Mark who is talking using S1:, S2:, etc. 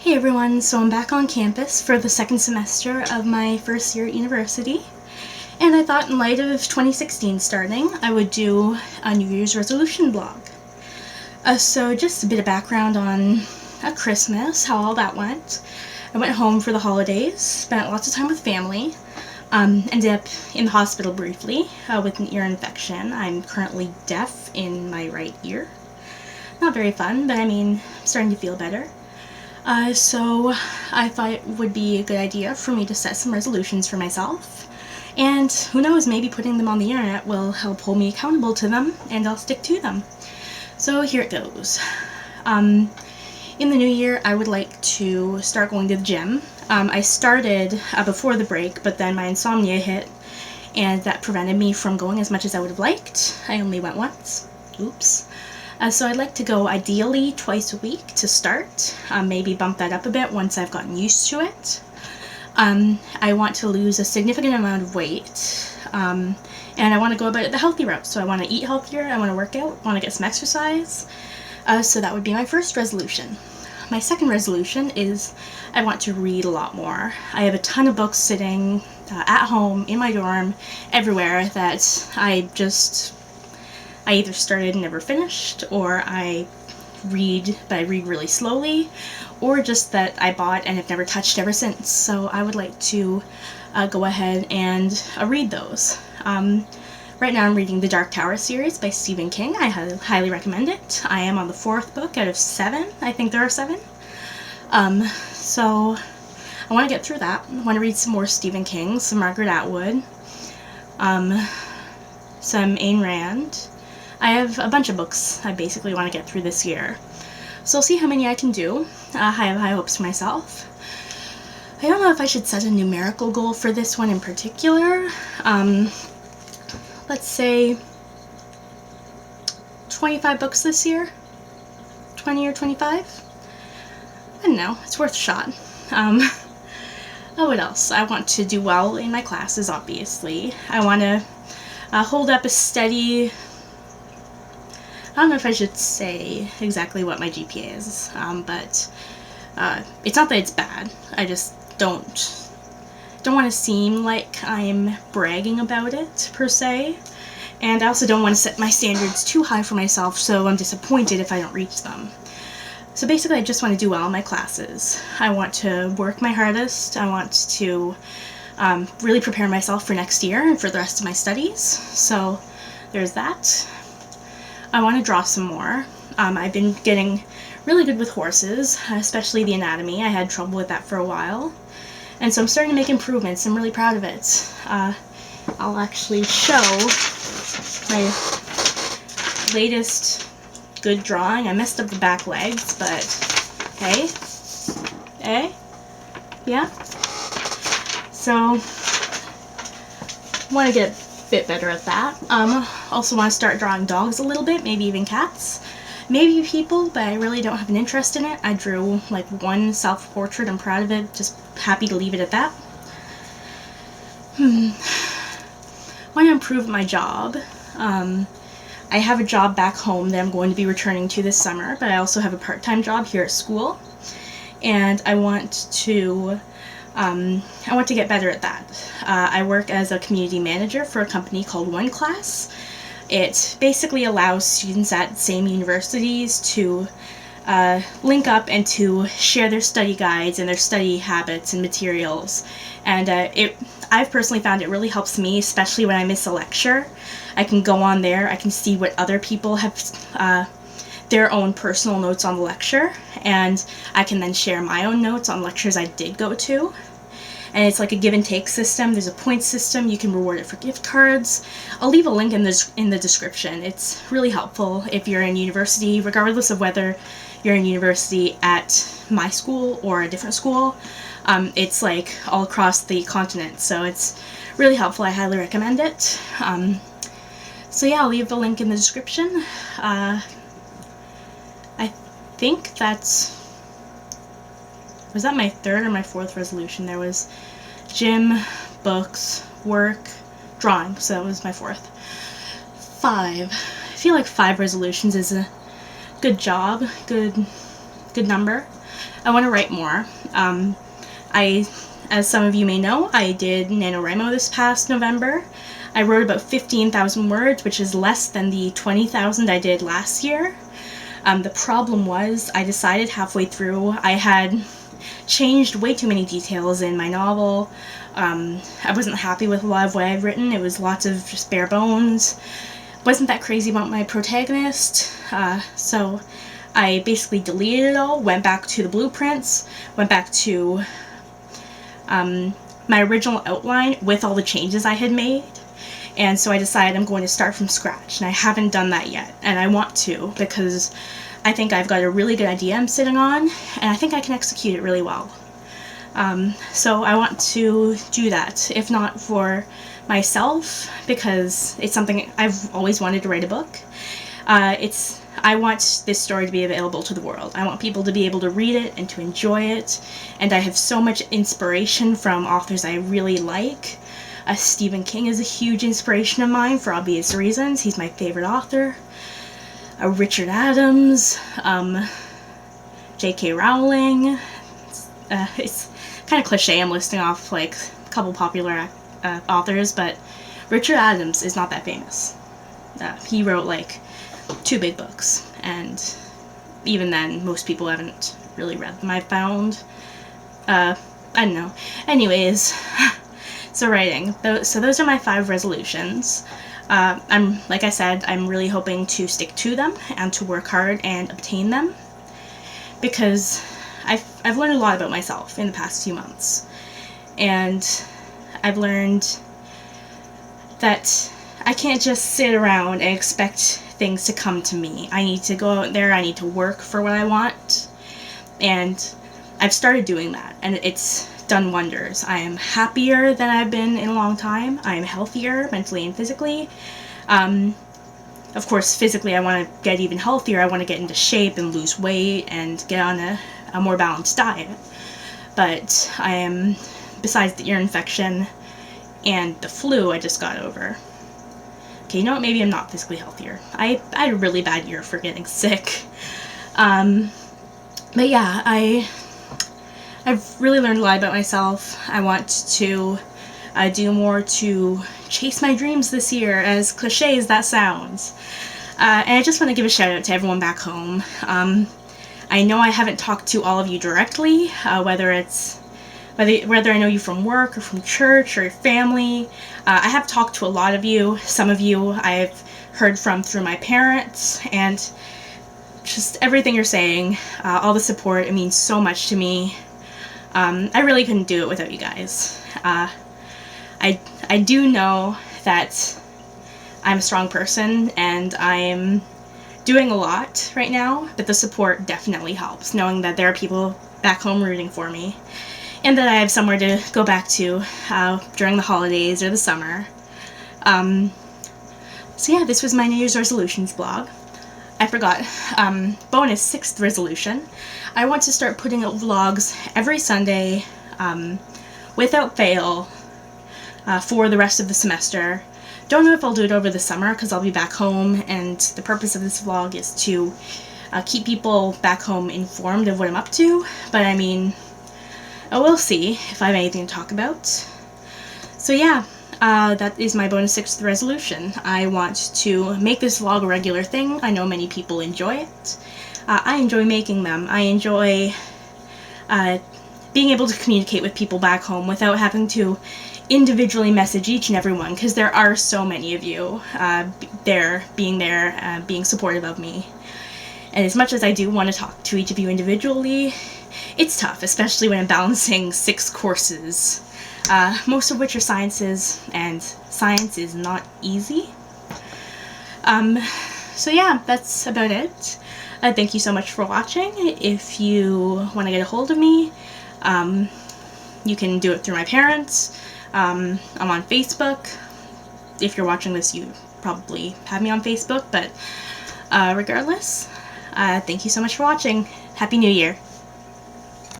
S1: Hey everyone, so I'm back on campus for the second semester of my first year at university, and I thought in light of 2016 starting, I would do a New Year's resolution blog. So just a bit of background on Christmas, how all that went. I went home for the holidays, spent lots of time with family, ended up in the hospital briefly with an ear infection. I'm currently deaf in my right ear. Not very fun, but I'm starting to feel better. So I thought it would be a good idea for me to set some resolutions for myself, and who knows, maybe putting them on the internet will help hold me accountable to them, and I'll stick to them. So here it goes. In the new year, I would like to start going to the gym. I started before the break, but then my insomnia hit, and that prevented me from going as much as I would have liked. I only went once. Oops. So I'd like to go ideally twice a week to start, maybe bump that up a bit once I've gotten used to it. I want to lose a significant amount of weight, and I want to go about it the healthy route. So I want to eat healthier, I want to work out, I want to get some exercise. So that would be my first resolution. My second resolution is I want to read a lot more. I have a ton of books sitting at home, in my dorm, everywhere that I either started and never finished, or I read, but I read really slowly, or just that I bought and have never touched ever since. So I would like to go ahead and read those. Right now I'm reading the Dark Tower series by Stephen King. I highly recommend it. I am on the 4th book out of 7. I think there are 7. So I want to get through that. I want to read some more Stephen King, some Margaret Atwood, some Ayn Rand. I have a bunch of books I basically want to get through this year. So I'll see how many I can do. I have high hopes for myself. I don't know if I should set a numerical goal for this one in particular. Let's say 25 books this year? 20 or 25? I don't know. It's worth a shot. What else? I want to do well in my classes, obviously. I want to hold up a steady... I don't know if I should say exactly what my GPA is, but it's not that it's bad. I just don't want to seem like I'm bragging about it, per se. And I also don't want to set my standards too high for myself, so I'm disappointed if I don't reach them. So basically, I just want to do well in my classes. I want to work my hardest. I want to really prepare myself for next year and for the rest of my studies. So there's that. I want to draw some more. I've been getting really good with horses, especially the anatomy. I had trouble with that for a while. And so I'm starting to make improvements. I'm really proud of it. I'll actually show my latest good drawing. I messed up the back legs, but hey, yeah. So, want to get a bit better at that. Also want to start drawing dogs a little bit, maybe even cats. Maybe people, but I really don't have an interest in it. I drew like one self-portrait. I'm proud of it. Just happy to leave it at that. Want to improve my job. I have a job back home that I'm going to be returning to this summer, but I also have a part-time job here at school, and I want to get better at that. I work as a community manager for a company called One Class. It basically allows students at same universities to link up and to share their study guides and their study habits and materials. And I've personally found it really helps me, especially when I miss a lecture. I can go on there, I can see what other people have, their own personal notes on the lecture, and I can then share my own notes on lectures I did go to. And it's like a give and take system. There's a point system. You can reward it for gift cards. I'll leave a link in the description. It's really helpful if you're in university, regardless of whether you're in university at my school or a different school. It's like all across the continent, so it's really helpful. I highly recommend it. So yeah, I'll leave the link in the description. I think was that my 3rd or my 4th resolution? There was gym, books, work, drawing, so that was my 4th. 5. I feel like 5 resolutions is a good job, good number. I want to write more. As some of you may know, I did NaNoWriMo this past November. I wrote about 15,000 words, which is less than the 20,000 I did last year. The problem was, I decided halfway through I had changed way too many details in my novel. I wasn't happy with a lot of what I'd written. It was lots of just bare bones. Wasn't that crazy about my protagonist, so I basically deleted it all, went back to the blueprints, went back to my original outline with all the changes I had made, and so I decided I'm going to start from scratch, and I haven't done that yet, and I want to, because I think I've got a really good idea I'm sitting on, and I think I can execute it really well. So I want to do that, if not for myself, because it's something I've always wanted to write a book. I want this story to be available to the world. I want people to be able to read it and to enjoy it, and I have so much inspiration from authors I really like. Stephen King is a huge inspiration of mine for obvious reasons. He's my favorite author. Richard Adams, J.K. Rowling. It's kind of cliche I'm listing off like a couple popular authors, but Richard Adams is not that famous. He wrote like 2 big books, and even then most people haven't really read them, I've found. I don't know. Anyways, so writing. So those are my 5 resolutions. Like I said, I'm really hoping to stick to them and to work hard and obtain them, because I've learned a lot about myself in the past few months, and I've learned that I can't just sit around and expect things to come to me. I need to go out there, I need to work for what I want, and I've started doing that, and it's done wonders. I am happier than I've been in a long time. I am healthier mentally and physically. Of course, physically I want to get even healthier. I want to get into shape and lose weight and get on a more balanced diet. But I am, besides the ear infection and the flu I just got over. Okay, you know what, maybe I'm not physically healthier. I had a really bad year for getting sick. But yeah, I've really learned a lot about myself. I want to do more to chase my dreams this year, as cliche as that sounds. And I just want to give a shout out to everyone back home. I know I haven't talked to all of you directly, whether I know you from work or from church or your family. I have talked to a lot of you. Some of you I've heard from through my parents, and just everything you're saying, all the support, it means so much to me. I really couldn't do it without you guys. I do know that I'm a strong person, and I'm doing a lot right now, but the support definitely helps, knowing that there are people back home rooting for me, and that I have somewhere to go back to during the holidays or the summer. So yeah, this was my New Year's resolutions blog. I forgot, bonus 6th resolution. I want to start putting out vlogs every Sunday, without fail, for the rest of the semester. Don't know if I'll do it over the summer, because I'll be back home, and the purpose of this vlog is to keep people back home informed of what I'm up to, but I mean, we'll see if I have anything to talk about. So yeah, that is my bonus 6th resolution. I want to make this vlog a regular thing. I know many people enjoy it. I enjoy making them. I enjoy being able to communicate with people back home without having to individually message each and every one, because there are so many of you being supportive of me. And as much as I do want to talk to each of you individually, it's tough, especially when I'm balancing 6 courses, most of which are sciences, and science is not easy. So yeah, that's about it. Thank you so much for watching. If you want to get a hold of me, you can do it through my parents. I'm on Facebook. If you're watching this, you probably have me on Facebook, but regardless, thank you so much for watching. Happy New Year!